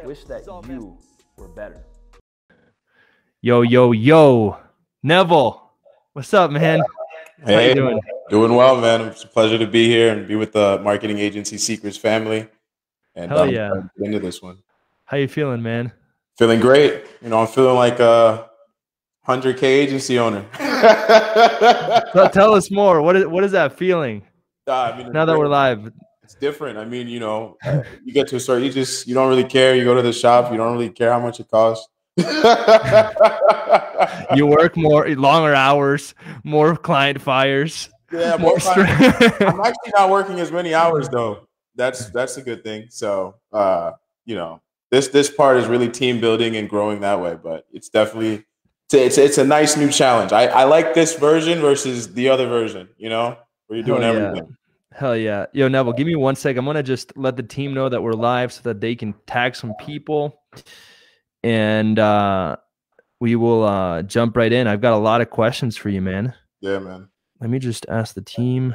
Wish that you were better. Yo, yo, yo. Neville, what's up, man? Hey, how you doing? Doing well, man. It's a pleasure to be here and be with the marketing agency Secrets family. And Hell yeah. get into this one. How you feeling, man? Feeling great. You know, I'm feeling like a 100K agency owner. So tell us more. What is that feeling? I mean, now that we're live. It's different. I mean, you know, you get to a start, you don't really care. You go to the shop, you don't really care how much it costs. You work more, longer hours, more client fires. Yeah, more stress. I'm actually not working as many hours though. That's a good thing. So, you know, this part is really team building and growing that way. But it's definitely it's a nice new challenge. I like this version versus the other version. You know, where you're doing everything. Hell yeah. Yo, Neville, give me 1 sec. I'm going to just let the team know that we're live so that they can tag some people. And we will jump right in. I've got a lot of questions for you, man. Yeah, man. Let me just ask the team.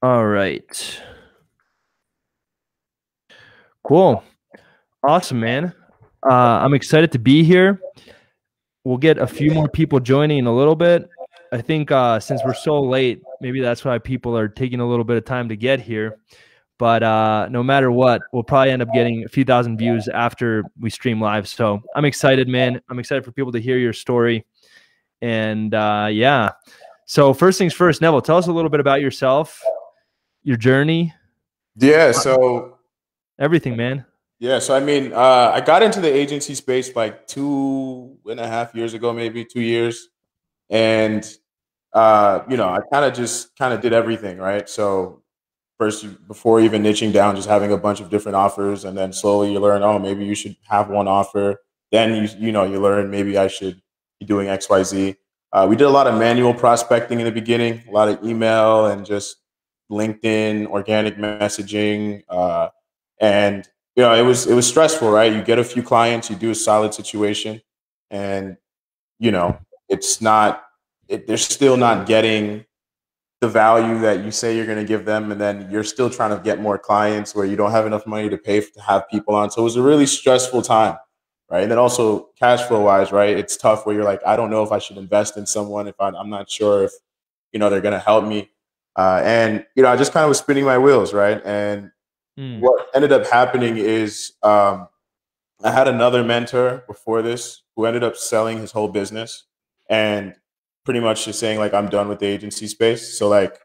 All right. Cool. Awesome, man. I'm excited to be here. We'll get a few more people joining in a little bit. I think since we're so late, maybe that's why people are taking a little bit of time to get here. But no matter what, we'll probably end up getting a few thousand views after we stream live. So I'm excited, man. I'm excited for people to hear your story. And yeah. So first things first, Neville, tell us a little bit about yourself, your journey. Yeah, so everything, man. Yeah, so I mean, I got into the agency space like 2.5 years ago, maybe 2 years. And, you know, I kind of did everything, right? So first, before even niching down, just having a bunch of different offers. And then slowly you learn, oh, maybe you should have one offer. Then, you learn maybe I should be doing X, Y, Z. We did a lot of manual prospecting in the beginning, a lot of email and just LinkedIn, organic messaging. And, you know, it was stressful, right? You get a few clients, you do a solid situation, and, you know, they're still not getting the value that you say you're going to give them. And then you're still trying to get more clients where you don't have enough money to pay to have people on. So it was a really stressful time, right? And then also cash flow wise, right? It's tough where you're like, I don't know if I should invest in someone if I'm not sure if, you know, they're going to help me. And, you know, I just kind of was spinning my wheels, right? And what ended up happening is I had another mentor before this who ended up selling his whole business and pretty much just saying like, I'm done with the agency space. So like,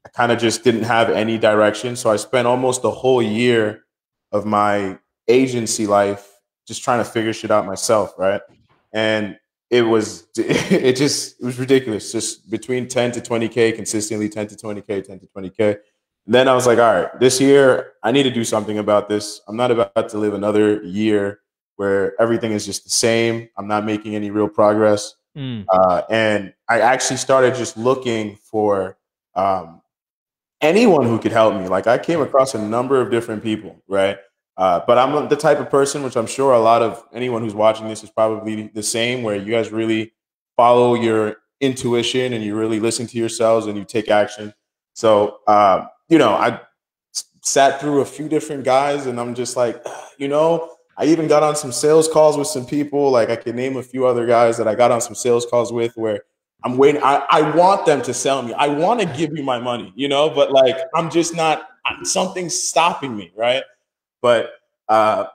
I kind of just didn't have any direction. So I spent almost the whole year of my agency life just trying to figure shit out myself, right? And it was ridiculous. Just between 10 to 20K, consistently 10 to 20K, 10 to 20K. And then I was like, all right, this year I need to do something about this. I'm not about to live another year where everything is just the same. I'm not making any real progress. And I actually started just looking for anyone who could help me. Like I came across a number of different people, right? But I'm the type of person, which I'm sure a lot of anyone who's watching this is probably the same, where you guys really follow your intuition and you really listen to yourselves and you take action. So, you know, I sat through a few different guys and I'm just like, you know, I even got on some sales calls with some people. Like I could name a few other guys that I got on some sales calls with where I'm waiting. I want them to sell me. I want to give you my money, you know, but like, I'm just not, something's stopping me. Right. But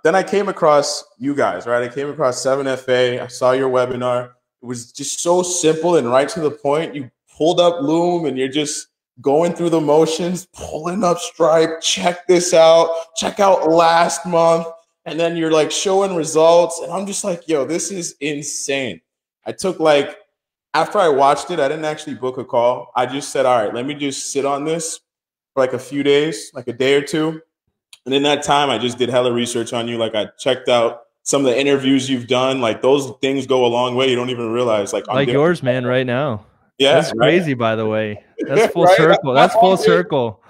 then I came across you guys, right? I came across 7FA. I saw your webinar. It was just so simple and right to the point. You pulled up Loom and you're just going through the motions, pulling up Stripe, check this out, check out last month. And then you're like showing results. And I'm just like, yo, this is insane. I took like, after I watched it, I didn't actually book a call. I just said, all right, let me just sit on this for like a few days, like a day or two. And in that time, I just did hella research on you. Like I checked out some of the interviews you've done. Like those things go a long way. You don't even realize. Like yours, man, right now. Yeah, that's crazy, by the way. That's full circle. That's full circle.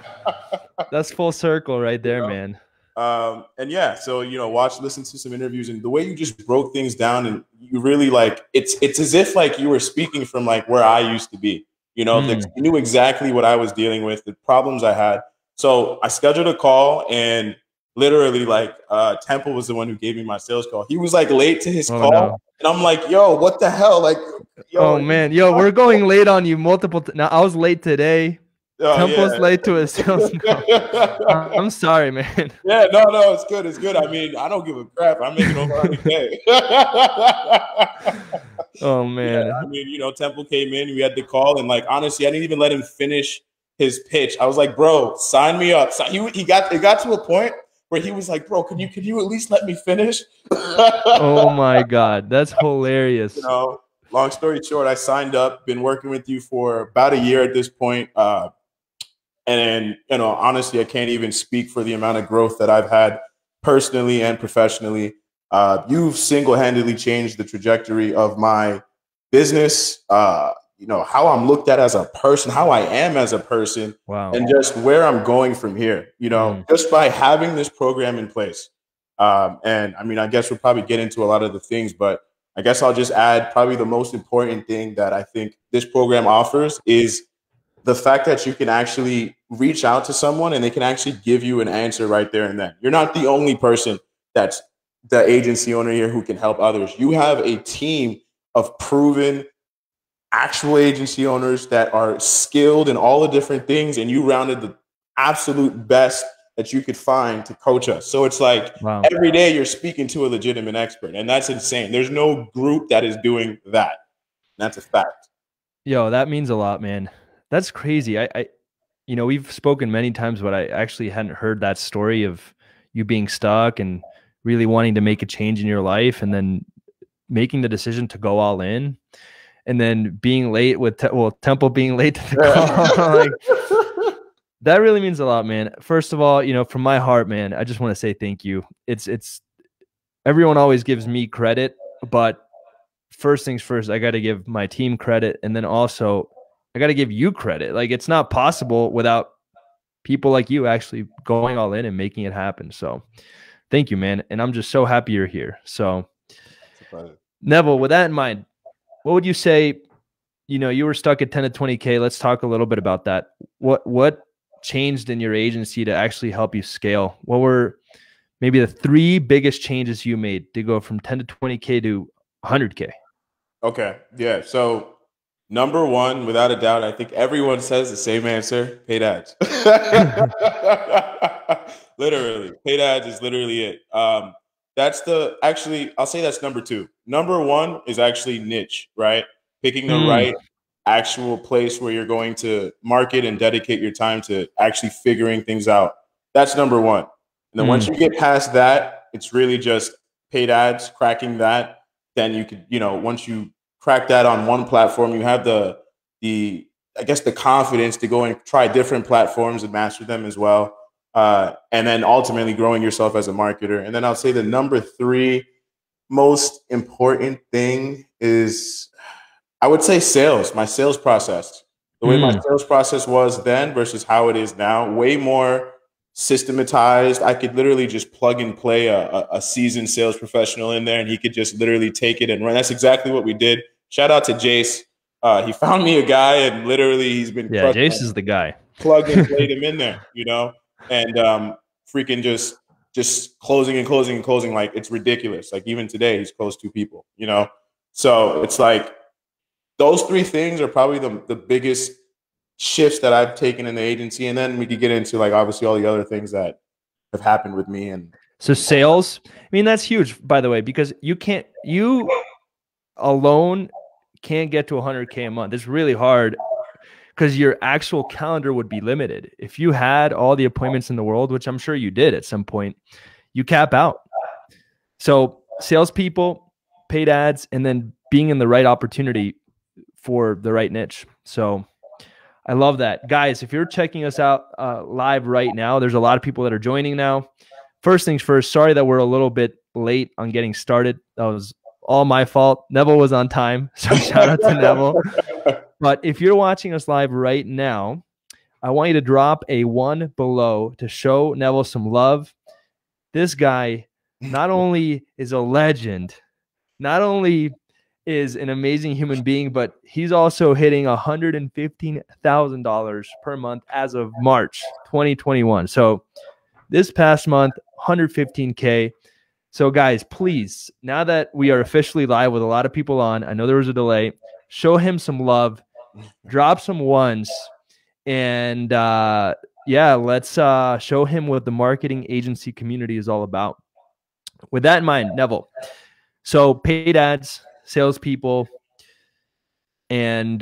That's full circle right there, man. And yeah, so, you know, listen to some interviews, and the way you just broke things down, and you really like, it's as if like you were speaking from like where I used to be, you know, you knew exactly what I was dealing with, the problems I had. So I scheduled a call, and literally like Temple was the one who gave me my sales call. He was like late to his call. No. And I'm like, yo, what the hell? Like, yo, oh man, yo, we're going late on you multiple now. I was late today. Temple's late to a sales call. I'm sorry, man. Yeah, no, it's good. It's good. I mean, I don't give a crap. I'm making over 100K. Oh man. Yeah, I mean, you know, Temple came in, we had the call, and like honestly, I didn't even let him finish his pitch. I was like, bro, sign me up. So it got to a point where he was like, bro, can you at least let me finish? Oh my God, that's hilarious. You know, long story short, I signed up, been working with you for about a year at this point. And you know, honestly, I can't even speak for the amount of growth that I've had personally and professionally. You've single-handedly changed the trajectory of my business, you know, how I'm looked at as a person, how I am as a person, wow, and just where I'm going from here, you know, just by having this program in place. And I mean, I guess we'll probably get into a lot of the things, but I guess I'll just add probably the most important thing that I think this program offers is the fact that you can actually reach out to someone and they can actually give you an answer right there and then. You're not the only person that's the agency owner here who can help others. You have a team of proven actual agency owners that are skilled in all the different things, and you rounded the absolute best that you could find to coach us. So it's like, wow, every day you're speaking to a legitimate expert, and that's insane. There's no group that is doing that. That's a fact. Yo, that means a lot, man. That's crazy. You know, we've spoken many times, but I actually hadn't heard that story of you being stuck and really wanting to make a change in your life, and then making the decision to go all in, and then being late with Temple being late to the call. Like, that really means a lot, man. First of all, you know, from my heart, man, I just want to say thank you. It's everyone always gives me credit, but first things first, I got to give my team credit, and then also I got to give you credit. Like, it's not possible without people like you actually going all in and making it happen. So thank you, man. And I'm just so happy you're here. So Neville, with that in mind, what would you say, you know, you were stuck at 10 to 20K. Let's talk a little bit about that. What changed in your agency to actually help you scale? What were maybe the 3 biggest changes you made to go from 10 to 20K to 100K? Okay. Yeah. So number one, without a doubt, I think everyone says the same answer: paid ads. Literally, paid ads is literally it. I'll say that's number 2. Number 1 is actually niche, right? Picking the right actual place where you're going to market and dedicate your time to actually figuring things out. That's number 1. And then once you get past that, it's really just paid ads, cracking that. Then you could, you know, once you crack that on one platform, you have the I guess the confidence to go and try different platforms and master them as well. And then ultimately growing yourself as a marketer. And then I'll say the number 3 most important thing is, I would say sales, my sales process. The way my sales process was then versus how it is now, way more systematized. I could literally just plug and play a seasoned sales professional in there, and he could just literally take it and run. That's exactly what we did. Shout out to Jace. He found me a guy, and literally he's been Jace is the guy. Plugged and played him in there, you know, and freaking just closing and closing and closing. Like, it's ridiculous. Like, even today he's closed 2 people, you know. So it's like those 3 things are probably the biggest shifts that I've taken in the agency. And then we could get into, like, obviously all the other things that have happened with me. And so sales, I mean, that's huge, by the way, because you alone can't get to 100K a month. It's really hard because your actual calendar would be limited. If you had all the appointments in the world, which I'm sure you did at some point, you cap out. So salespeople, paid ads, and then being in the right opportunity for the right niche. So I love that. Guys, if you're checking us out live right now, there's a lot of people that are joining now. First things first, sorry that we're a little bit late on getting started. That was all my fault. Neville was on time, so shout out to Neville. But if you're watching us live right now, I want you to drop a 1 below to show Neville some love. This guy not only is a legend, not only is an amazing human being, but he's also hitting $115,000 per month as of March 2021. So this past month, 115K. So guys, please, now that we are officially live with a lot of people on, I know there was a delay, show him some love, drop some ones, and yeah, let's show him what the marketing agency community is all about. With that in mind, Neville, so paid ads, salespeople, and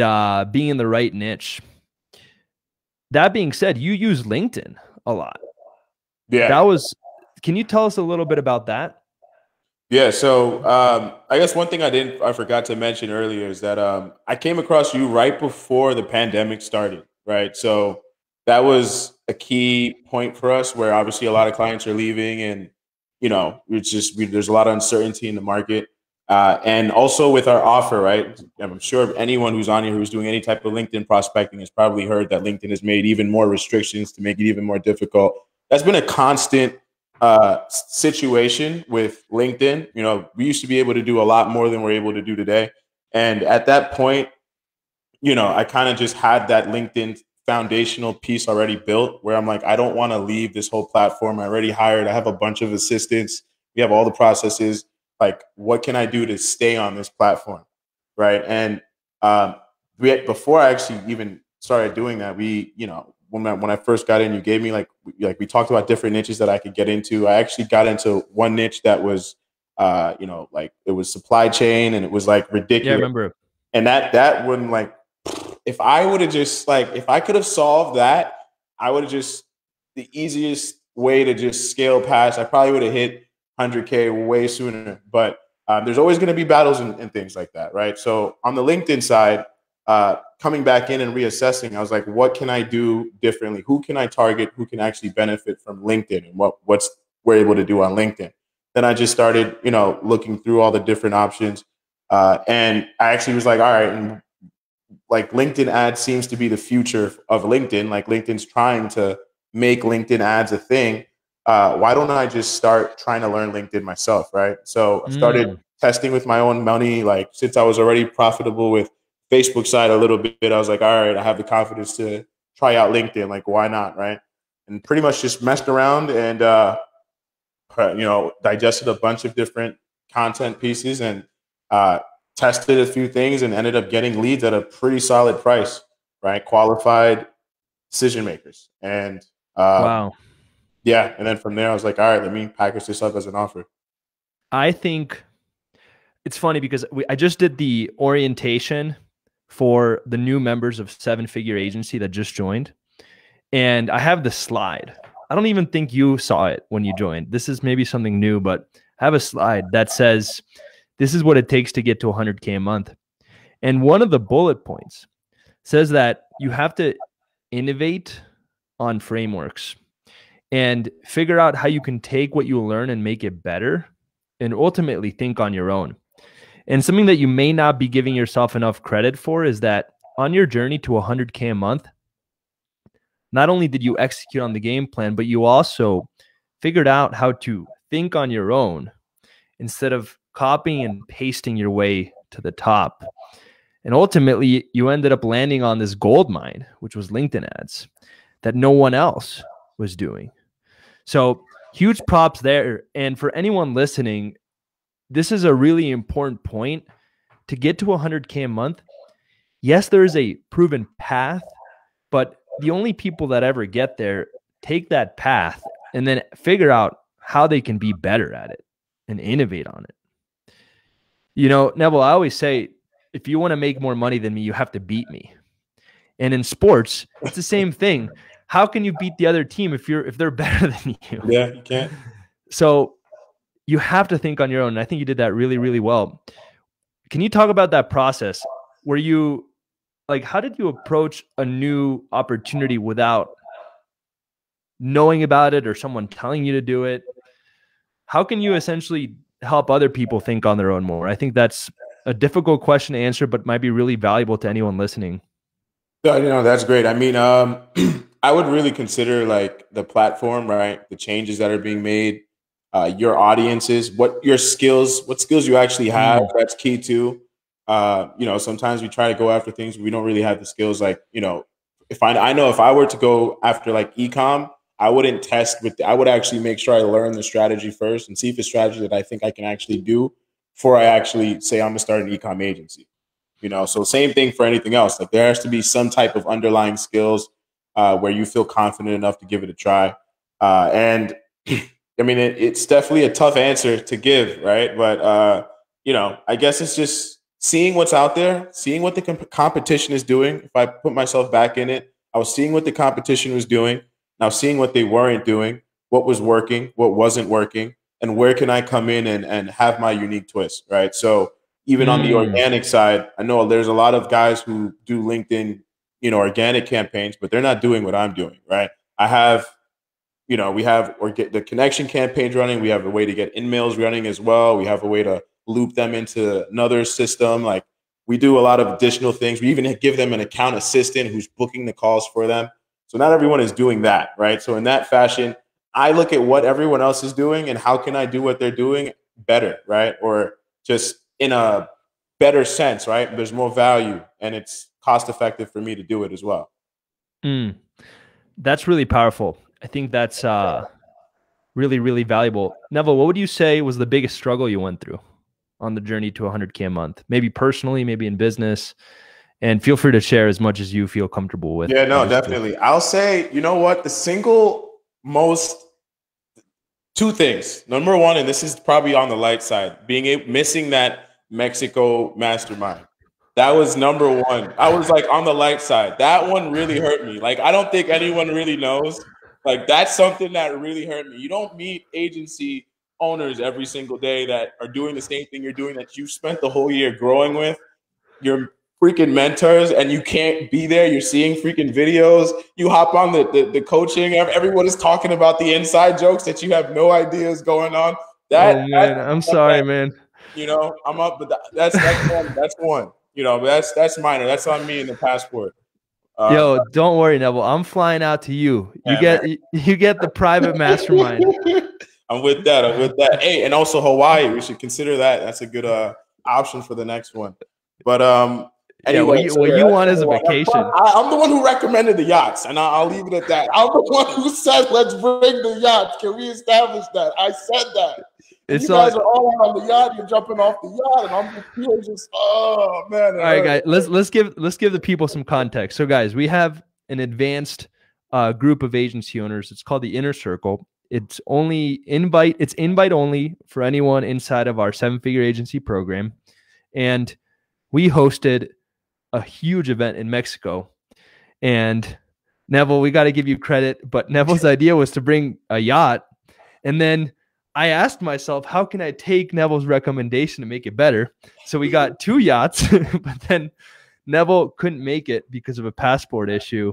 being in the right niche. That being said, you use LinkedIn a lot. Yeah. Can you tell us a little bit about that? Yeah. So I guess one thing I forgot to mention earlier is that I came across you right before the pandemic started, right? So that was a key point for us where obviously a lot of clients are leaving and, there's a lot of uncertainty in the market. And also with our offer, right? I'm sure anyone who's on here who's doing any type of LinkedIn prospecting has probably heard that LinkedIn has made even more restrictions to make it even more difficult. That's been a constant situation with LinkedIn. We used to be able to do a lot more than we're able to do today. And at that point, I kind of just had that LinkedIn foundational piece already built where I'm like, I don't want to leave this whole platform. I already hired, I have a bunch of assistants. We have all the processes. Like, what can I do to stay on this platform? Right. And before I actually even started doing that, when I first got in, you gave me like we talked about different niches that I could get into. I actually got into one niche that was, like it was supply chain, and it was like ridiculous. Yeah, I remember. And that wouldn't like, if I would have just like, if I could have solved that, I would have just the easiest way to just scale past. I probably would have hit 100K way sooner. But there's always going to be battles and things like that, right? So on the LinkedIn side, coming back in and reassessing, I was like, what can I do differently? Who can I target? Who can actually benefit from LinkedIn, and what's we're able to do on LinkedIn? Then I just started, looking through all the different options. And I actually was like, all right, and like LinkedIn ads seems to be the future of LinkedIn. Like LinkedIn's trying to make LinkedIn ads a thing. Why don't I just start trying to learn LinkedIn myself, right? So I started testing with my own money. Like, since I was already profitable with Facebook side a little bit, I was like, all right, I have the confidence to try out LinkedIn. Like, why not, right? And pretty much just messed around and, digested a bunch of different content pieces and tested a few things and ended up getting leads at a pretty solid price, right? Qualified decision makers. And wow. Yeah. And then from there, I was like, all right, let me package this up as an offer. I think it's funny because I just did the orientation for the new members of Seven Figure Agency that just joined. And I have the slide. I don't even think you saw it when you joined. This is maybe something new, but I have a slide that says, this is what it takes to get to 100K a month. And one of the bullet points says that you have to innovate on frameworks and figure out how you can take what you learn and make it better, and ultimately think on your own. And something that you may not be giving yourself enough credit for is that on your journey to 100K a month, not only did you execute on the game plan, but you also figured out how to think on your own instead of copying and pasting your way to the top. And ultimately, you ended up landing on this gold mine, which was LinkedIn ads that no one else was doing. So huge props there. And for anyone listening, this is a really important point. To get to 100K a month, yes, there is a proven path, but the only people that ever get there take that path and then figure out how they can be better at it and innovate on it. Neville, I always say, if you want to make more money than me, you have to beat me. And in sports, it's the same thing. How can you beat the other team if they're better than you? Yeah, you can't. So you have to think on your own. And I think you did that really, really well. Can you talk about that process? How did you approach a new opportunity without knowing about it or someone telling you to do it? How can you essentially help other people think on their own more? I think that's a difficult question to answer, but might be really valuable to anyone listening. That's great. I mean, I would really consider like the platform, right? The changes that are being made. your audience is, what skills you actually have. That's key too. You know, sometimes we try to go after things we don't really have the skills. Like, you know, I know if I were to go after like ecom, I wouldn't test I would actually make sure I learn the strategy first and see if it's strategy that I think I can actually do before I actually say I'm gonna start an ecom agency. You know, so same thing for anything else. Like there has to be some type of underlying skills where you feel confident enough to give it a try. And I mean, it's definitely a tough answer to give, right? But you know, I guess it's just seeing what's out there, seeing what the competition is doing. If I put myself back in it, I was seeing what the competition was doing. Now seeing what they weren't doing, what was working, what wasn't working, and where can I come in and have my unique twist, right? So even on the organic side, I know there's a lot of guys who do LinkedIn, you know, organic campaigns, but they're not doing what I'm doing, right? I have, you know, we have the connection campaigns running. We have a way to get in-mails running as well. We have a way to loop them into another system. Like we do a lot of additional things. We even give them an account assistant who's booking the calls for them. So not everyone is doing that, right? So in that fashion, I look at what everyone else is doing and how can I do what they're doing better, right? Or just in a better sense, right? There's more value and it's cost effective for me to do it as well. That's really powerful. I think that's really, really valuable. Neville, what would you say was the biggest struggle you went through on the journey to 100K a month? Maybe personally, maybe in business. And feel free to share as much as you feel comfortable with. Yeah, no, definitely. I'll say, you know what? The single most two things. Number one, and this is probably on the light side, missing that Mexico mastermind. That was number one. I was like on the light side. That one really hurt me. Like, I don't think anyone really knows. Like, that's something that really hurt me. You don't meet agency owners every single day that are doing the same thing you're doing, that you spent the whole year growing with. You're freaking mentors and you can't be there. You're seeing freaking videos. You hop on the coaching. Everyone is talking about the inside jokes that you have no idea is going on. I'm sorry, man. You know, I'm up, but that's one. That's one. You know, that's minor. That's on me in the passport. Yo, don't worry, Neville. I'm flying out to you. You get the private mastermind. I'm with that. Hey, and also Hawaii. We should consider that. That's a good option for the next one. But anyway, what you want is a vacation. I'm the one who recommended the yachts, and I'll leave it at that. I'm the one who said, let's bring the yachts. Can we establish that? I said that. You guys are all on the yacht. You're jumping off the yacht, and I'm just oh man. All right, guys. Let's give the people some context. So, guys, we have an advanced group of agency owners. It's called the Inner Circle. It's invite only for anyone inside of our 7-figure agency program, and we hosted a huge event in Mexico. And Neville, we got to give you credit, but Neville's idea was to bring a yacht. And then I asked myself, how can I take Neville's recommendation to make it better? So we got 2 yachts, but then Neville couldn't make it because of a passport issue.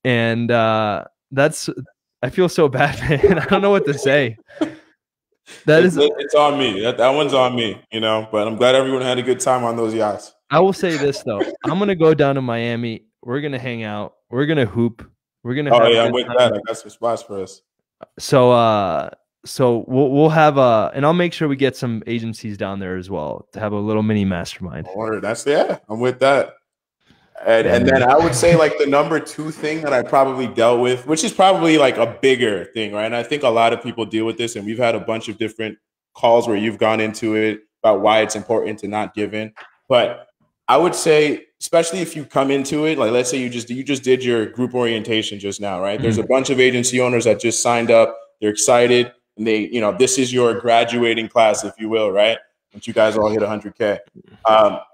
And I feel so bad, man. I don't know what to say. It's on me. That one's on me, you know, but I'm glad everyone had a good time on those yachts. I will say this though. I'm going to go down to Miami. We're going to hang out. We're going to hoop. We're going to I'm with that. I got some spots for us. So we'll have and I'll make sure we get some agencies down there as well to have a little mini mastermind. I'm with that. And then I would say like the number 2 thing that I probably dealt with, which is probably like a bigger thing, right? And I think a lot of people deal with this, and we've had a bunch of different calls where you've gone into it about why it's important to not give in. But I would say, especially if you come into it, like let's say you just did your group orientation just now, right? There's a bunch of agency owners that just signed up. They're excited. And they, you know, this is your graduating class, if you will, right? Once you guys all hit 100K.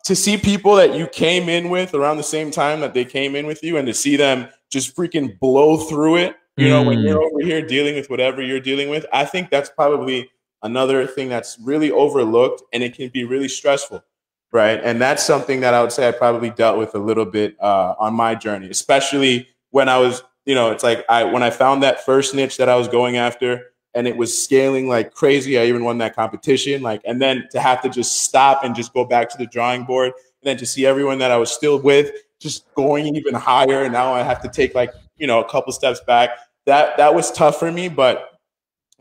To see people that you came in with around the same time that they came in with you, and to see them just freaking blow through it, you know, when you're over here dealing with whatever you're dealing with, I think that's probably another thing that's really overlooked, and it can be really stressful, right? And that's something that I would say I probably dealt with a little bit on my journey, especially when I was, you know, it's like when I found that first niche that I was going after, and it was scaling like crazy. I even won that competition. And then to have to just stop and just go back to the drawing board, and then to see everyone that I was still with just going even higher. And now I have to take a couple steps back. That was tough for me. But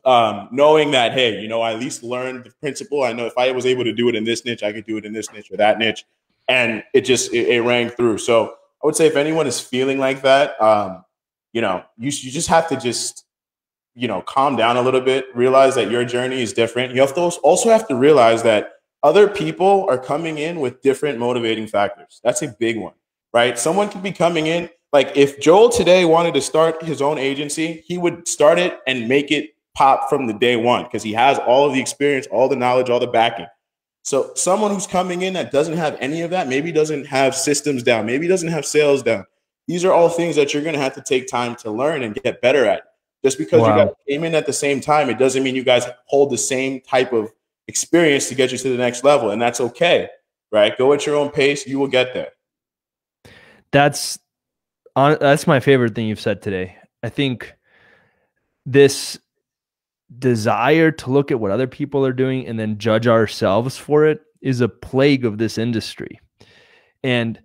knowing that, hey, you know, I at least learned the principle. I know if I was able to do it in this niche, I could do it in this niche or that niche. And it rang through. So I would say if anyone is feeling like that, you know, you just have to just, you know, calm down a little bit, realize that your journey is different. You have to also have to realize that other people are coming in with different motivating factors. That's a big one, right? Someone could be coming in, like if Joel today wanted to start his own agency, he would start it and make it pop from the day one because he has all of the experience, all the knowledge, all the backing. So someone who's coming in that doesn't have any of that, maybe doesn't have systems down, maybe doesn't have sales down. These are all things that you're going to have to take time to learn and get better at. Just because you guys came in at the same time, it doesn't mean you guys hold the same type of experience to get you to the next level. And that's okay, right? Go at your own pace. You will get there. That's my favorite thing you've said today. I think this desire to look at what other people are doing and then judge ourselves for it is a plague of this industry. And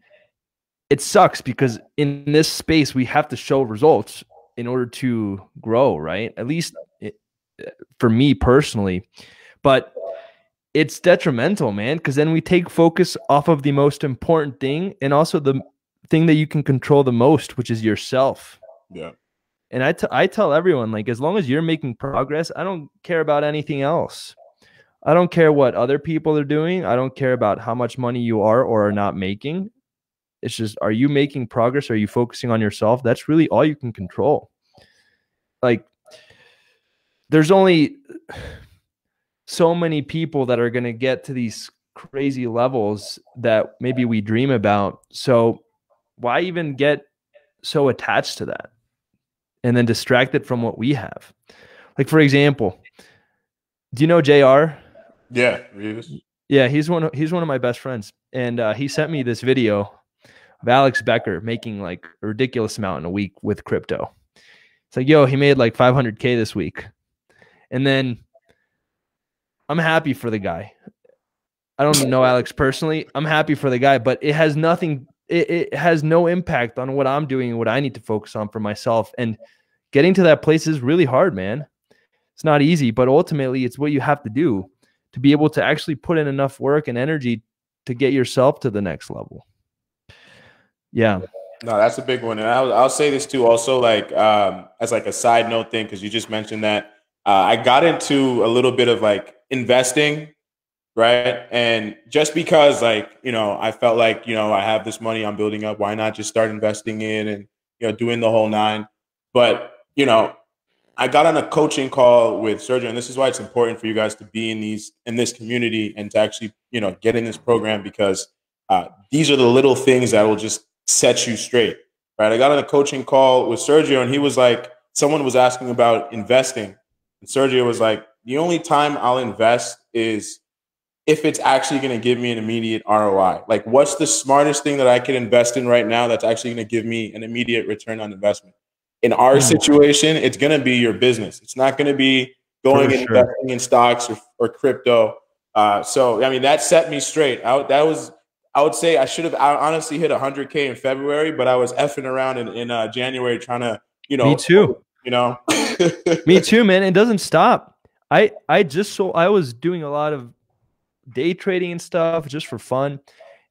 it sucks because in this space, we have to show results in order to grow, right? At least for me personally. But it's detrimental, man, because then we take focus off of the most important thing and also the thing that you can control the most, which is yourself. Yeah. And I tell everyone, like, as long as you're making progress, I don't care about anything else. I don't care what other people are doing. I don't care about how much money you are or are not making. It's just, are you making progress? Are you focusing on yourself? That's really all you can control. Like, there's only so many people that are going to get to these crazy levels that maybe we dream about. So why even get so attached to that and then distracted from what we have? Like, for example, do you know JR? Yeah. Yeah, he's one of my best friends. And he sent me this video of Alex Becker making like a ridiculous amount in a week with crypto. It's like, yo, he made like 500K this week. And then I'm happy for the guy. I don't know Alex personally. I'm happy for the guy, but it has nothing. It has no impact on what I'm doing and what I need to focus on for myself. And getting to that place is really hard, man. It's not easy, but ultimately it's what you have to do to be able to actually put in enough work and energy to get yourself to the next level. Yeah. No, that's a big one. And I'll say this too, also, like, as like a side note thing, because you just mentioned that I got into a little bit of like investing, right? And just because, like, you know, I felt like, you know, I have this money I'm building up, why not just start investing in and, you know, doing the whole nine? But, you know, I got on a coaching call with Sergio, and this is why it's important for you guys to be in this community and to actually, you know, get in this program, because these are the little things that will just set you straight, right? I got on a coaching call with Sergio, and he was like, someone was asking about investing, and Sergio was like, the only time I'll invest is if it's actually going to give me an immediate ROI. Like, what's the smartest thing that I could invest in right now that's actually going to give me an immediate return on investment? In our situation, it's going to be your business. It's not going to be going and investing in stocks or crypto. So, I mean, that set me straight. I would say I should have honestly hit 100K in February, but I was effing around in January trying to, you know. Me too. You know. Me too, man. It doesn't stop. I was doing a lot of day trading and stuff just for fun.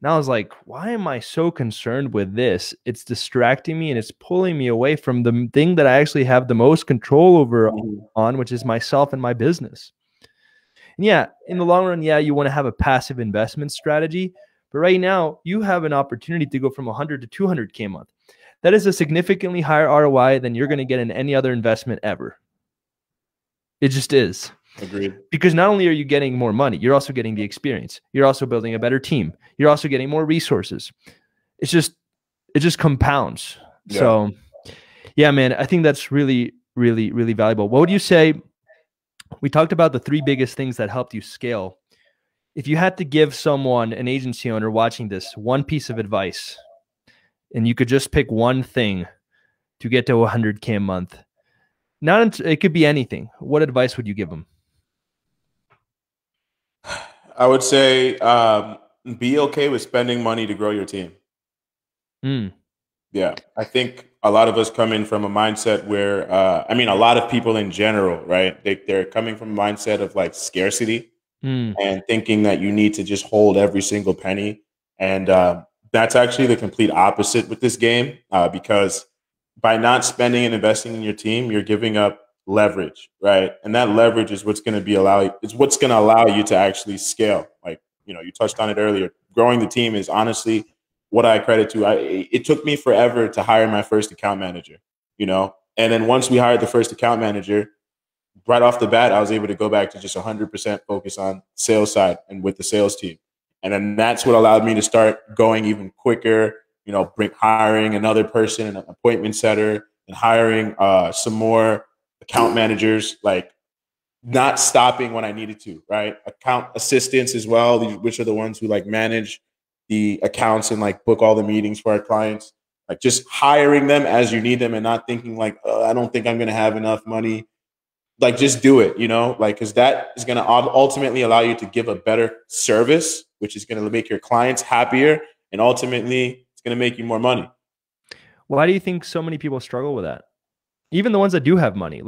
And I was like, why am I so concerned with this? It's distracting me and it's pulling me away from the thing that I actually have the most control over on, which is myself and my business. And yeah, in the long run, yeah, you want to have a passive investment strategy. But right now, you have an opportunity to go from 100 to 200K a month. That is a significantly higher ROI than you're going to get in any other investment ever. It just is. Agreed. Because not only are you getting more money, you're also getting the experience. You're also building a better team. You're also getting more resources. It just compounds. Yeah. So yeah, man, I think that's really, really, really valuable. What would you say? We talked about the 3 biggest things that helped you scale. If you had to give someone, an agency owner watching this, one piece of advice, and you could just pick one thing to get to 100K a month, it could be anything. What advice would you give them? I would say be okay with spending money to grow your team. Yeah, I think a lot of us come in from a mindset where, I mean, a lot of people in general, right? They're coming from a mindset of like scarcity and thinking that you need to just hold every single penny. And that's actually the complete opposite with this game, because by not spending and investing in your team, you're giving up leverage, right? And that leverage is what's going to allow you to actually scale. Like, you know, you touched on it earlier. Growing the team is honestly what I credit to. It took me forever to hire my first account manager, you know, and then once we hired the first account manager, right off the bat, I was able to go back to just 100% focus on sales side and with the sales team. And then that's what allowed me to start going even quicker, you know, hiring another person, an appointment setter, and hiring some more account managers, like not stopping when I needed to, right? Account assistants as well, which are the ones who like manage the accounts and like book all the meetings for our clients. Like just hiring them as you need them and not thinking like, I don't think I'm going to have enough money. Like just do it, you know, like, because that is going to ultimately allow you to give a better service, which is going to make your clients happier. And ultimately it's going to make you more money. Why do you think so many people struggle with that? Even the ones that do have money,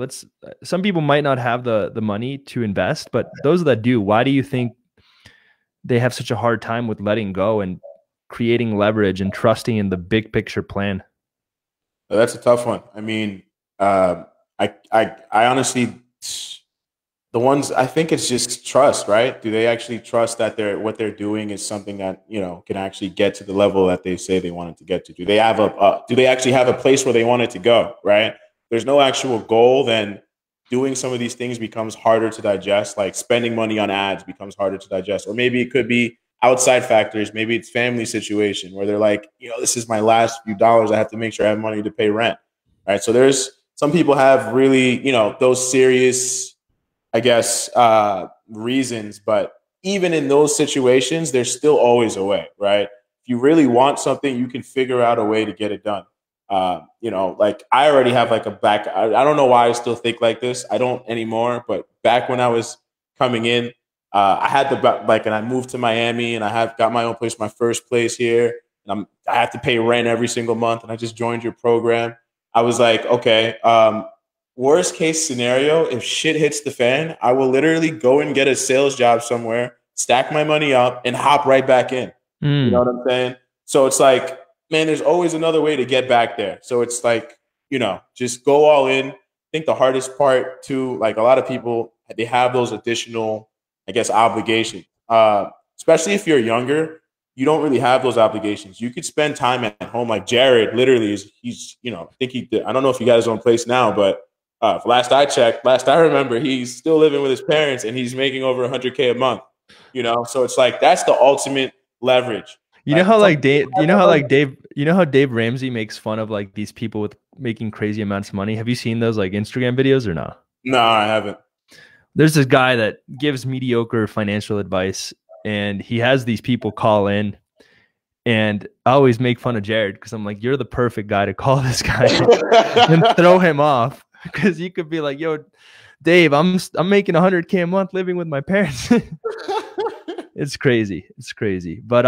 some people might not have the money to invest, but those that do, why do you think they have such a hard time with letting go and creating leverage and trusting in the big picture plan? That's a tough one. I mean, I honestly, the ones, I think it's just trust, right? Do they actually trust that what they're doing is something that, you know, can actually get to the level that they say they want it to get to? Do they actually have a place where they want it to go, right? There's no actual goal, then doing some of these things becomes harder to digest. Like spending money on ads becomes harder to digest. Or maybe it could be outside factors. Maybe it's family situation where they're like, you know, this is my last few dollars. I have to make sure I have money to pay rent, right? So some people have really, you know, those serious, I guess, reasons. But even in those situations, there's still always a way, right? If you really want something, you can figure out a way to get it done. You know, like I already have like I don't know why I still think like this. I don't anymore. But back when I was coming in, I had and I moved to Miami and I got my own place, my first place here. And I have to pay rent every single month. And I just joined your program. I was like, okay, worst case scenario, if shit hits the fan, I will literally go and get a sales job somewhere, stack my money up and hop right back in. You know what I'm saying? So it's like, man, there's always another way to get back there. So it's like, you know, just go all in. I think the hardest part too, like a lot of people, they have those additional, I guess, obligations. Especially if you're younger, you don't really have those obligations. You could spend time at home. Like Jared, literally, he's, you know, I think he did. I don't know if he got his own place now, but last I remember, he's still living with his parents and he's making over $100K a month. You know, so it's like that's the ultimate leverage. You know how like Dave, you know how Dave Ramsey makes fun of like these people with making crazy amounts of money? Have you seen those like Instagram videos or not? No, I haven't. There's this guy that gives mediocre financial advice and he has these people call in, and I always make fun of Jared because I'm like, you're the perfect guy to call this guy and throw him off, because you could be like, yo, Dave, I'm making $100K a month living with my parents. It's crazy. It's crazy. But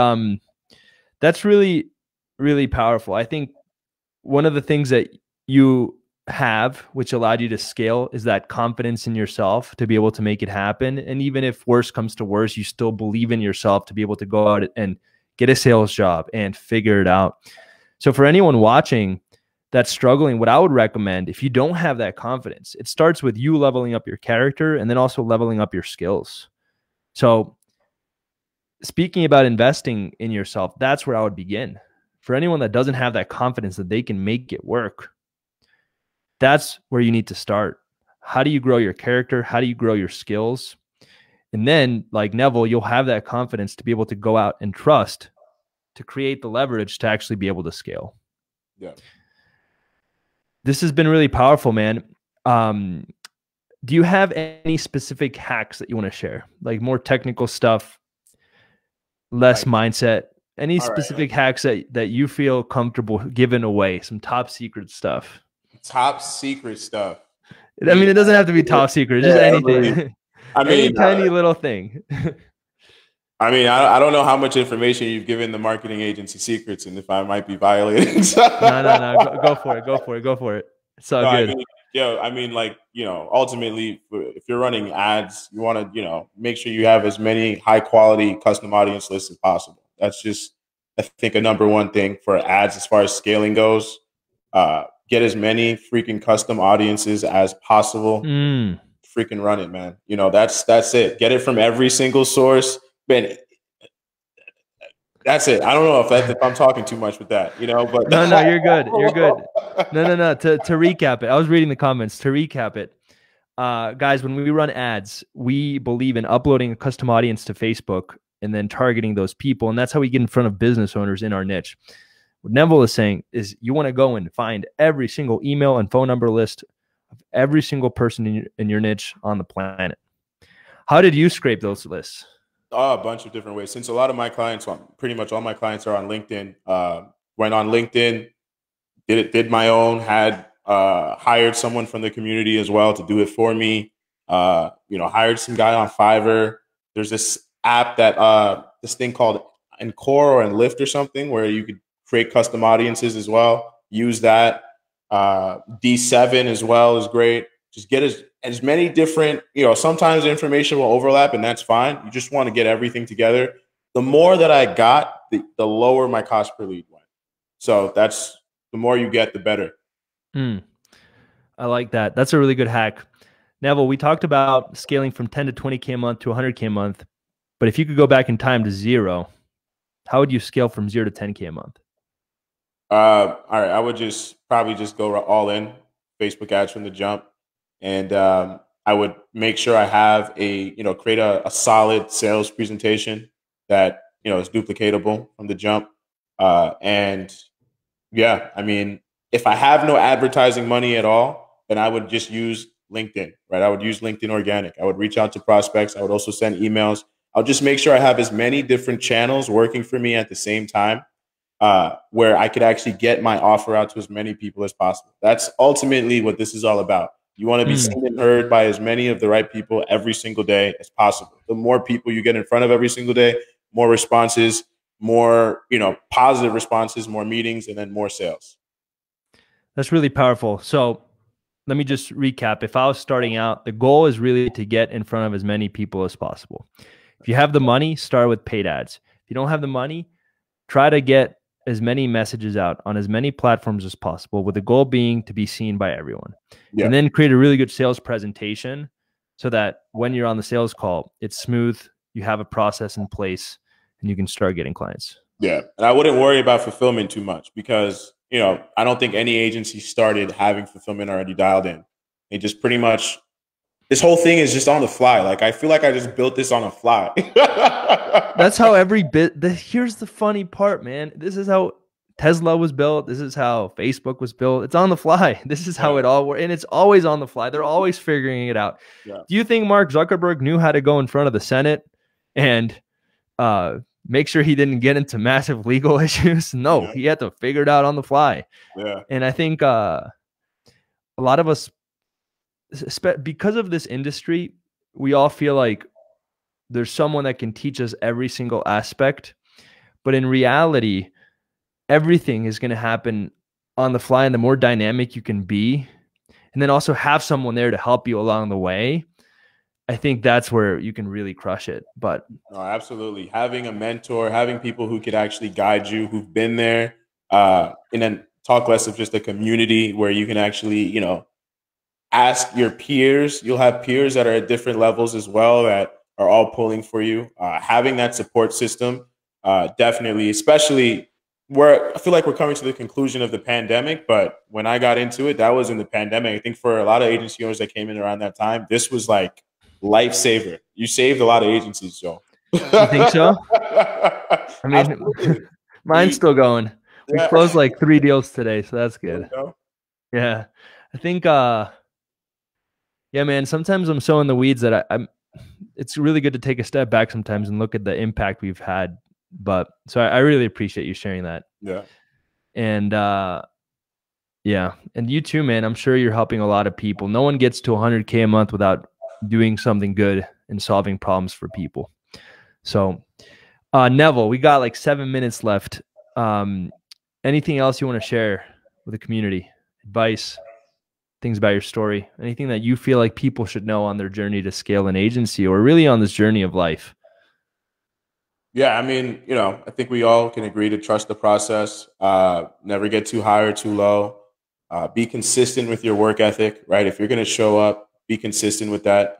that's really, really powerful. I think one of the things that you have, which allowed you to scale, is that confidence in yourself to be able to make it happen. And even if worse comes to worse, you still believe in yourself to be able to go out and get a sales job and figure it out. So for anyone watching that's struggling, what I would recommend, if you don't have that confidence, it starts with you leveling up your character and then also leveling up your skills. So speaking about investing in yourself, that's where I would begin. For anyone that doesn't have that confidence that they can make it work, that's where you need to start. How do you grow your character? How do you grow your skills? And then, like Neville, you'll have that confidence to be able to go out and trust to create the leverage to actually be able to scale. Yeah. This has been really powerful, man. Do you have any specific hacks that you want to share? Like more technical stuff, less mindset, any specific hacks that you feel comfortable giving away, some top secret stuff? Top secret stuff. I mean, it doesn't have to be top secret, just anything. I mean, any tiny little thing. I mean, I don't know how much information you've given the marketing agency secrets and if I might be violating. No. Go for it. Go for it. Go for it. It's all good. I mean, like, ultimately, if you're running ads, you want to, make sure you have as many high quality custom audience lists as possible. That's just, I think, a number one thing for ads as far as scaling goes. Get as many freaking custom audiences as possible. Freaking run it, man. That's it. Get it from every single source. Ben, that's it. I don't know if I'm talking too much with that, but no, you're good. You're good. No. To recap it, I was reading the comments. To recap it, guys, when we run ads, we believe in uploading a custom audience to Facebook and then targeting those people, and that's how we get in front of business owners in our niche. What Neville is saying is you want to go and find every single email and phone number list of every single person in your niche on the planet. How did you scrape those lists? A bunch of different ways. Since a lot of my clients, pretty much all my clients are on LinkedIn, went on LinkedIn, did my own, had hired someone from the community as well to do it for me. Hired some guy on Fiverr. There's this app that this thing called Encore or Enlift or something where you could create custom audiences as well. Use that. D7 as well is great. Just get as many different, sometimes information will overlap and that's fine. You just want to get everything together. The more that I got, the lower my cost per lead went. So that's the more you get, the better. I like that. That's a really good hack. Neville, we talked about scaling from 10 to 20K a month to 100K a month. But if you could go back in time to 0, how would you scale from 0 to 10K a month? All right. I would probably just go all in Facebook ads from the jump. And I would make sure I have create a solid sales presentation that, is duplicatable from the jump. And yeah, I mean, if I have no advertising money at all, then I would just use LinkedIn, right? I would use LinkedIn organic. I would reach out to prospects. I would also send emails. I'll just make sure I have as many different channels working for me at the same time where I could actually get my offer out to as many people as possible. That's ultimately what this is all about. You want to be seen and heard by as many of the right people every single day as possible. The more people you get in front of every single day, more responses, more, positive responses, more meetings, and then more sales. That's really powerful. So let me just recap. If I was starting out, the goal is really to get in front of as many people as possible. If you have the money, start with paid ads. If you don't have the money, try to get as many messages out on as many platforms as possible, with the goal being to be seen by everyone. Yeah. And then create a really good sales presentation so that when you're on the sales call, it's smooth, you have a process in place, and you can start getting clients. Yeah. And I wouldn't worry about fulfillment too much because, I don't think any agency started having fulfillment already dialed in. It just pretty much, this whole thing is just on the fly. Like, I feel like I just built this on the fly. That's how every here's the funny part, man. This is how Tesla was built. This is how Facebook was built. It's on the fly. This is how it all works. And it's always on the fly. They're always figuring it out. Yeah. Do you think Mark Zuckerberg knew how to go in front of the Senate and make sure he didn't get into massive legal issues? No, he had to figure it out on the fly. Yeah. And I think a lot of us, because of this industry, we all feel like there's someone that can teach us every single aspect. But in reality, everything is going to happen on the fly, and the more dynamic you can be, and then also have someone there to help you along the way, I think that's where you can really crush it. But no, absolutely. Having a mentor, having people who could actually guide you, who've been there, and then talk less of just a community where you can actually, ask your peers. You'll have peers that are at different levels as well that are all pulling for you. Having that support system, definitely, especially where I feel like we're coming to the conclusion of the pandemic. But when I got into it, that was in the pandemic. I think for a lot of agency owners that came in around that time, this was like lifesaver. You saved a lot of agencies, Joe. You think so? I mean, mine's still going. We closed like 3 deals today, so that's good. Yeah. I think, yeah, man, sometimes I'm so in the weeds that it's really good to take a step back sometimes and look at the impact we've had. But so I really appreciate you sharing that. Yeah. And yeah. And you too, man. I'm sure you're helping a lot of people. No one gets to 100K a month without doing something good and solving problems for people. So, Neville, we got like 7 minutes left. Anything else you want to share with the community? Advice, things about your story, anything that you feel like people should know on their journey to scale an agency or really on this journey of life? Yeah, I mean, I think we all can agree to trust the process. Never get too high or too low. Be consistent with your work ethic, right? If you're going to show up, be consistent with that.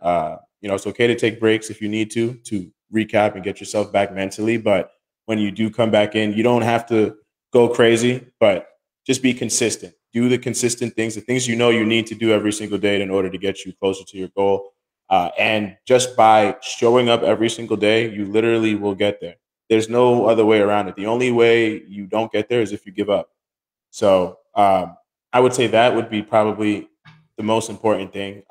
It's okay to take breaks if you need to recap and get yourself back mentally. But when you do come back in, you don't have to go crazy, but just be consistent. Do the consistent things, the things you need to do every single day in order to get you closer to your goal. And just by showing up every single day, you literally will get there. There's no other way around it. The only way you don't get there is if you give up. So I would say that would be probably the most important thing.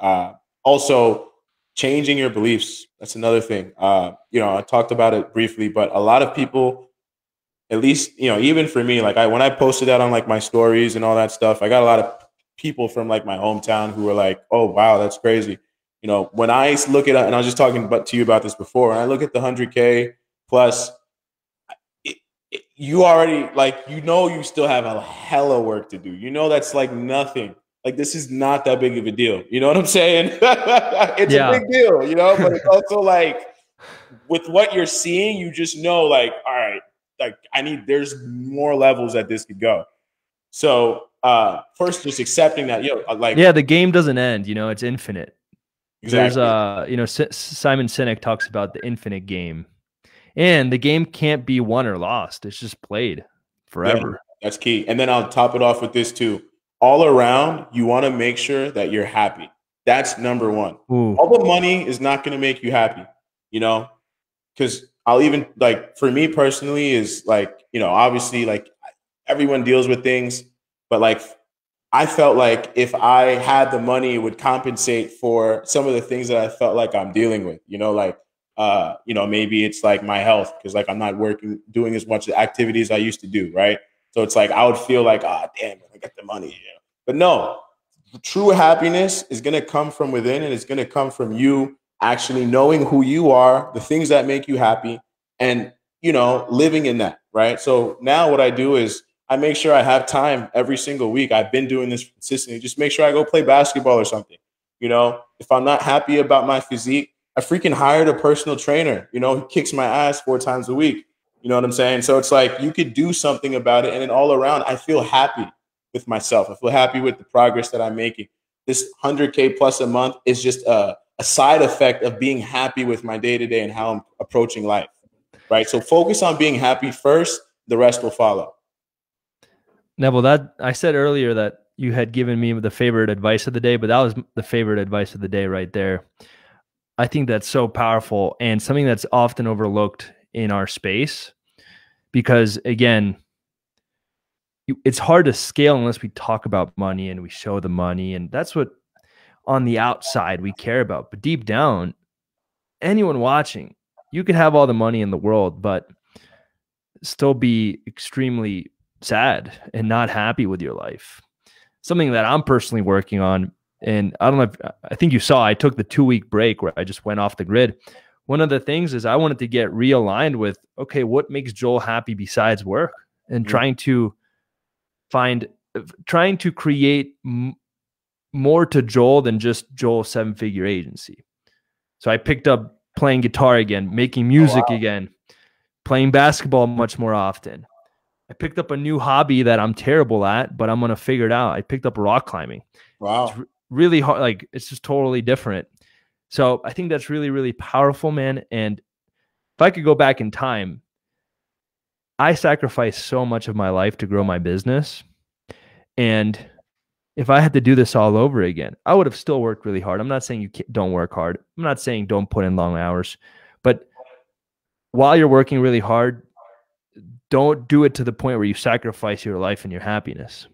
Also, changing your beliefs. That's another thing. I talked about it briefly, but a lot of people, at least, even for me, like when I posted that on like my stories and all that stuff, I got a lot of people from like my hometown who were like, oh, wow, that's crazy. When I look at, and I was just talking to you about this before, when I look at the 100K plus, you already you still have a hella work to do. That's like nothing. Like, this is not that big of a deal. You know what I'm saying? It's a big deal, but it's also like with what you're seeing, you just know like, all right, like there's more levels that this could go. So first, just accepting that, the game doesn't end, it's infinite. Exactly. There's Simon Sinek talks about the infinite game, and the game can't be won or lost. It's just played forever. Yeah, that's key. And then I'll top it off with this too. All around, you want to make sure that you're happy. That's number one. Ooh. All the money is not going to make you happy, because I'll even for me personally is obviously everyone deals with things, but I felt like if I had the money, it would compensate for some of the things that I felt like I'm dealing with, maybe it's like my health, because I'm not doing as much activities I used to do. Right. So it's I would feel like, damn, I got the money. But no, true happiness is going to come from within, and it's going to come from you actually knowing who you are, the things that make you happy, and, living in that. Right. So now what I do is I make sure I have time every single week. I've been doing this consistently. Just make sure I go play basketball or something. If I'm not happy about my physique, I freaking hired a personal trainer, he kicks my ass 4 times a week. You know what I'm saying? So it's you could do something about it. And then all around, I feel happy with myself. I feel happy with the progress that I'm making. This 100K plus a month is just a side effect of being happy with my day-to-day and how I'm approaching life. Right. So focus on being happy first. The rest will follow. Neville, that I said earlier that you had given me the favorite advice of the day, but that was the favorite advice of the day right there. I think that's so powerful and something that's often overlooked in our space, because again, it's hard to scale unless we talk about money and we show the money, and that's what on the outside we care about. But deep down, anyone watching, you could have all the money in the world, but still be extremely sad and not happy with your life. Something that I'm personally working on, and I don't know if, I think you saw, I took the 2-week break where I just went off the grid. One of the things is I wanted to get realigned with, okay, what makes Joel happy besides work, and trying to create more to Joel than just Joel's 7-figure agency. So I picked up playing guitar again, making music again, playing basketball much more often. I picked up a new hobby that I'm terrible at, but I'm going to figure it out. I picked up rock climbing. Wow. It's really hard. It's just totally different. So I think that's really, really powerful, man. And if I could go back in time, I sacrificed so much of my life to grow my business. And if I had to do this all over again, I would have still worked really hard. I'm not saying you don't work hard. I'm not saying don't put in long hours. But while you're working really hard, don't do it to the point where you sacrifice your life and your happiness,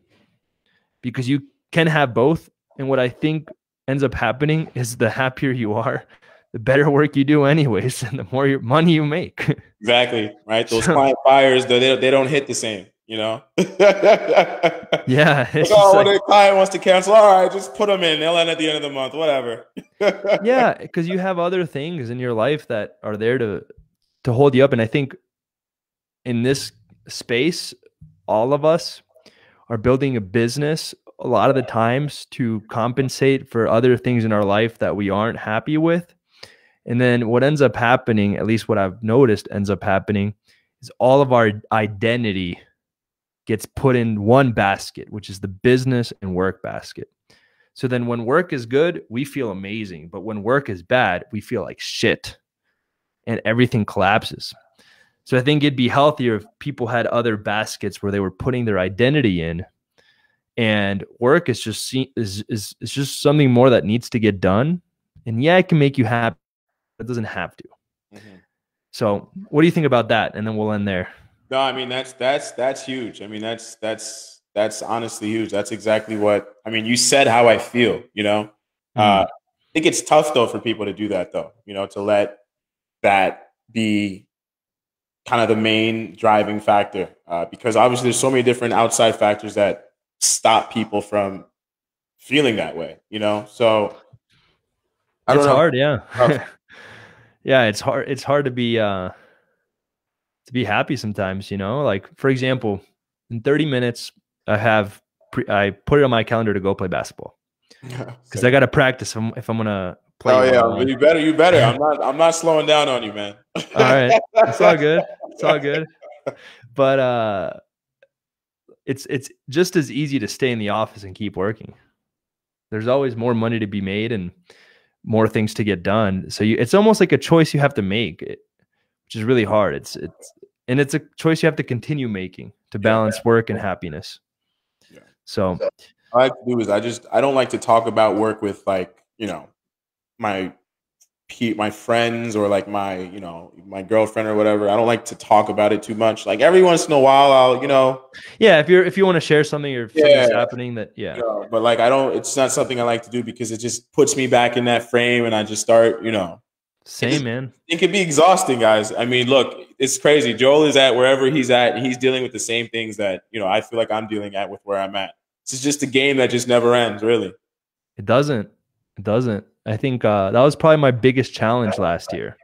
because you can have both. And what I think ends up happening is the happier you are, the better work you do anyways, and the more money you make. Exactly. Right. Those client buyers, they don't hit the same, Yeah. When the client wants to cancel, all right, just put them in. They'll end at the end of the month, whatever. Yeah. Because you have other things in your life that are there to to hold you up. And I think in this space, all of us are building a business a lot of the times to compensate for other things in our life that we aren't happy with. And then what ends up happening, at least what I've noticed ends up happening, is all of our identity gets put in one basket, which is the business and work basket. So then when work is good, we feel amazing. But when work is bad, we feel like shit and everything collapses. So I think it'd be healthier if people had other baskets where they were putting their identity in, and work is just is just something more that needs to get done. And yeah, it can make you happy, but it doesn't have to. Mm-hmm. So what do you think about that? And then we'll end there. No, I mean, that's huge. I mean, that's honestly huge. That's exactly what, I mean, you said how I feel, you know. I think it's tough though for people to do that though, you know, to let that be kind of the main driving factor, because obviously there's so many different outside factors that stop people from feeling that way, you know. So it's hard, yeah. Yeah, it's hard. It's hard to be happy sometimes, you know. Like for example, in 30 minutes, I put it on my calendar to go play basketball because I got to practice if I'm gonna play. Oh yeah, you better. I'm not slowing down on you, man. All right, it's all good. It's all good. But it's just as easy to stay in the office and keep working. There's always more money to be made and more things to get done. So it's almost like a choice you have to make, which is really hard. It's a choice you have to continue making to balance work and happiness. Yeah. So what I like to do is I don't like to talk about work with, like, you know, my friends or like my girlfriend or whatever. I don't like to talk about it too much. Like every once in a while I'll, you know. Yeah, if you want to share something or if something's happening that, yeah. You know, but like it's not something I like to do because it just puts me back in that frame and I just start, you know. Same, man. It can be exhausting, guys. I mean, look, it's crazy. Joel is at wherever he's at, and he's dealing with the same things that, you know, I feel like I'm dealing at with where I'm at. This is just a game that just never ends, really. It doesn't. I think that was probably my biggest challenge last year.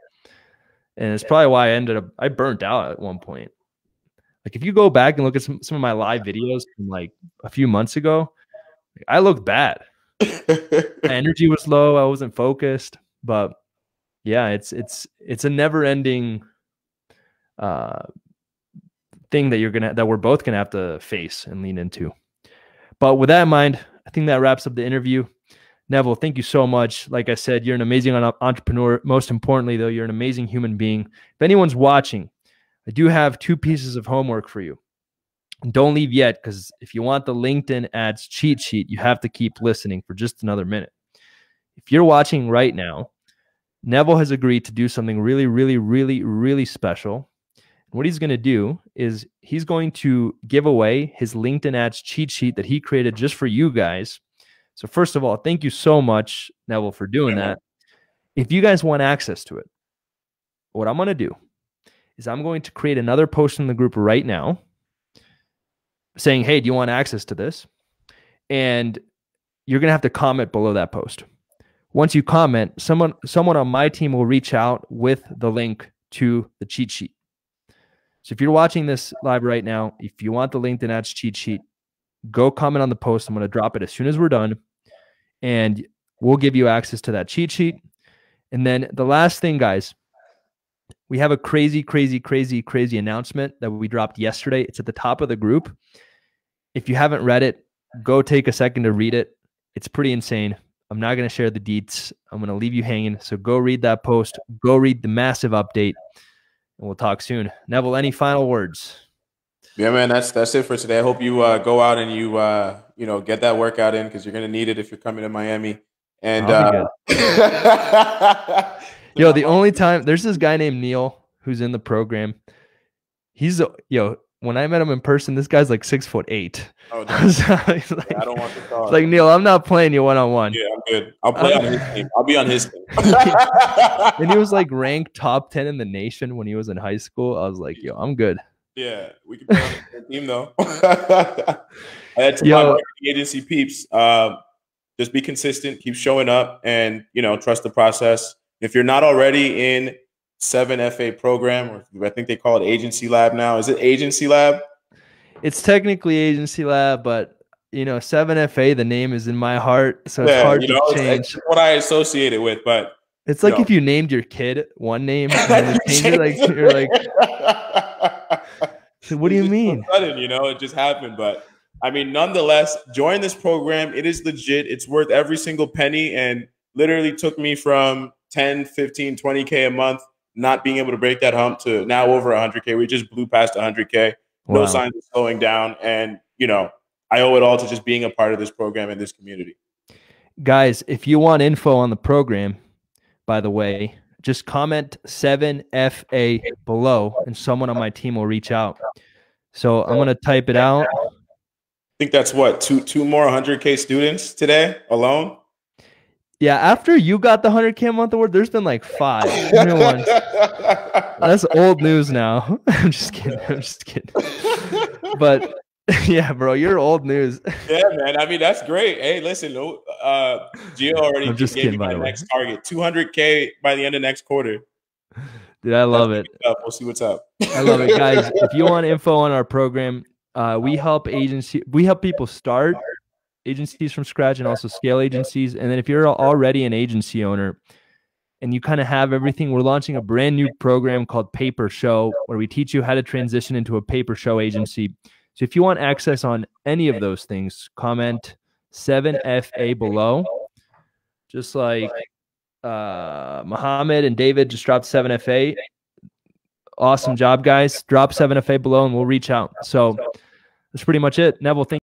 And it's probably why I burnt out at one point. Like if you go back and look at some of my live videos from like a few months ago, I looked bad. My energy was low. I wasn't focused, but yeah, it's a never-ending thing that we're both gonna have to face and lean into. But with that in mind, I think that wraps up the interview. Neville, thank you so much. Like I said, you're an amazing entrepreneur. Most importantly, though, you're an amazing human being. If anyone's watching, I do have 2 pieces of homework for you. And don't leave yet, because if you want the LinkedIn ads cheat sheet, you have to keep listening for just another minute. If you're watching right now, Neville has agreed to do something really, really, really, really special. And what he's going to do is he's going to give away his LinkedIn ads cheat sheet that he created just for you guys. So first of all, thank you so much, Neville, for doing that. If you guys want access to it, what I'm going to do is I'm going to create another post in the group right now saying, hey, do you want access to this? And you're going to have to comment below that post. Once you comment, someone on my team will reach out with the link to the cheat sheet. So if you're watching this live right now, if you want the LinkedIn ads cheat sheet, go comment on the post. I'm going to drop it as soon as we're done, and we'll give you access to that cheat sheet. And then the last thing, guys, we have a crazy, crazy, crazy, crazy announcement that we dropped yesterday. It's at the top of the group. If you haven't read it, go take a second to read it. It's pretty insane. I'm not going to share the deets. I'm going to leave you hanging. So go read that post. Go read the massive update, and we'll talk soon. Neville, any final words? Yeah, man, that's it for today. I hope you go out and you get that workout in, because you're going to need it if you're coming to Miami. And yo, the only time there's this guy named Neil who's in the program. When I met him in person, this guy's like 6'8". Oh, so like, I don't want to talk. It's like, Neil, I'm not playing you one-on-one. Yeah, I'm good. I'll play on his team. I'll be on his team. And he was like ranked top 10 in the nation when he was in high school. I was like, yo, I'm good. Yeah, we can play on the team though. I had to my marketing agency peeps. Just be consistent, keep showing up, and trust the process. If you're not already in 7FA program, or I think they call it Agency Lab now. Is it Agency Lab? It's technically Agency Lab, but 7FA, the name is in my heart, so it's hard to change. It's what I associate it with, but it's like if you named your kid one name and then you change it, like you're like, so what do you mean? Sudden, it just happened. But I mean, nonetheless, join this program. It is legit. It's worth every single penny, and literally took me from 10, 15, 20K a month, not being able to break that hump, to now over 100K. We just blew past 100K. No Wow. signs of slowing down. And, I owe it all to just being a part of this program and this community. Guys, if you want info on the program, by the way, just comment 7FA below and someone on my team will reach out. So I'm going to type it out. I think that's what, two more 100K students today alone? Yeah, after you got the 100K a month award, there's been like 5 new ones. That's old news now. I'm just kidding. But yeah, bro, you're old news. Yeah, man. I mean, that's great. Hey, listen, Gio already gave me my next target, 200K by the end of next quarter. Dude, I love it. We'll see what's up. I love it, guys. If you want info on our program, we help people start agencies from scratch and also scale agencies. And then if you're already an agency owner and you kind of have everything, we're launching a brand new program called Paper Show, where we teach you how to transition into a paper show agency. So if you want access on any of those things, comment 7FA below. Just like Muhammad and David just dropped 7FA. Awesome job, guys. Drop 7FA below and we'll reach out. So that's pretty much it. Neville, thank you.